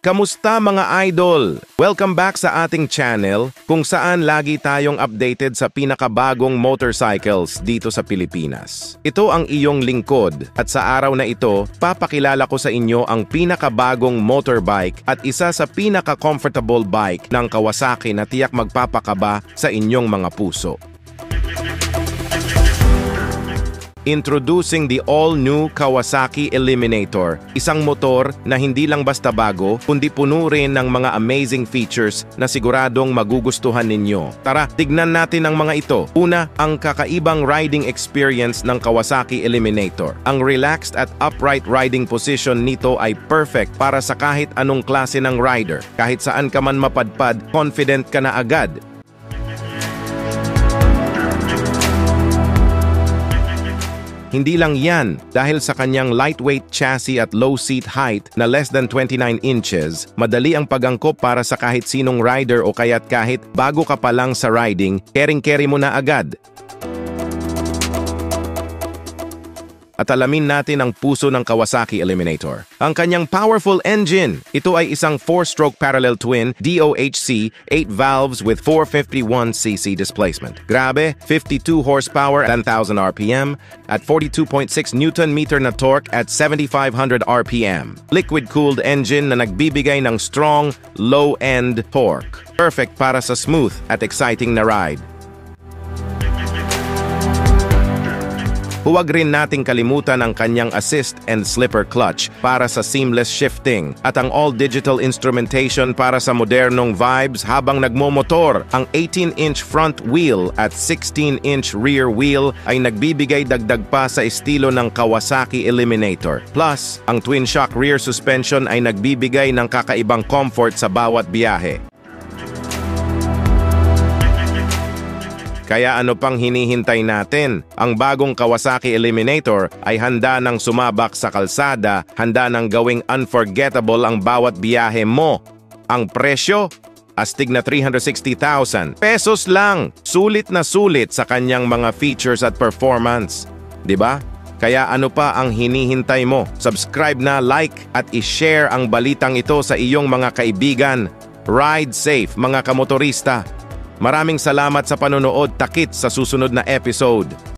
Kamusta mga idol? Welcome back sa ating channel kung saan lagi tayong updated sa pinakabagong motorcycles dito sa Pilipinas. Ito ang iyong lingkod at sa araw na ito, papakilala ko sa inyo ang pinakabagong motorbike at isa sa pinaka-comfortable bike ng Kawasaki na tiyak magpapakaba sa inyong mga puso. Introducing the all-new Kawasaki Eliminator, isang motor na hindi lang basta bago, kundi puno rin ng mga amazing features na siguradong magugustuhan ninyo. Tara, tignan natin ang mga ito. Una, ang kakaibang riding experience ng Kawasaki Eliminator. Ang relaxed at upright riding position nito ay perfect para sa kahit anong klase ng rider. Kahit saan ka man mapadpad, confident ka na agad. Hindi lang yan, dahil sa kanyang lightweight chassis at low seat height na less than 29 inches, madali ang pag-angkop para sa kahit sinong rider o kaya't kahit bago ka pa lang sa riding, carry mo na agad. At alamin natin ang puso ng Kawasaki Eliminator. Ang kanyang powerful engine. Ito ay isang 4-stroke parallel twin DOHC, 8 valves with 451cc displacement. Grabe, 52 horsepower at 10,000 RPM at 42.6 Nm na torque at 7,500 RPM. Liquid-cooled engine na nagbibigay ng strong, low-end torque. Perfect para sa smooth at exciting na ride. Huwag rin nating kalimutan ang kanyang assist and slipper clutch para sa seamless shifting at ang all-digital instrumentation para sa modernong vibes habang nagmomotor. Ang 18-inch front wheel at 16-inch rear wheel ay nagbibigay dagdag pa sa estilo ng Kawasaki Eliminator. Plus, ang twin-shock rear suspension ay nagbibigay ng kakaibang comfort sa bawat biyahe. Kaya ano pang hinihintay natin? Ang bagong Kawasaki Eliminator ay handa ng sumabak sa kalsada, handa ng gawing unforgettable ang bawat biyahe mo. Ang presyo? Astig na 360,000 pesos lang. Sulit na sulit sa kanyang mga features at performance. 'Di ba? Kaya ano pa ang hinihintay mo? Subscribe na, like at i-share ang balitang ito sa iyong mga kaibigan. Ride safe mga kamotorista. Maraming salamat sa panonood, takit sa susunod na episode.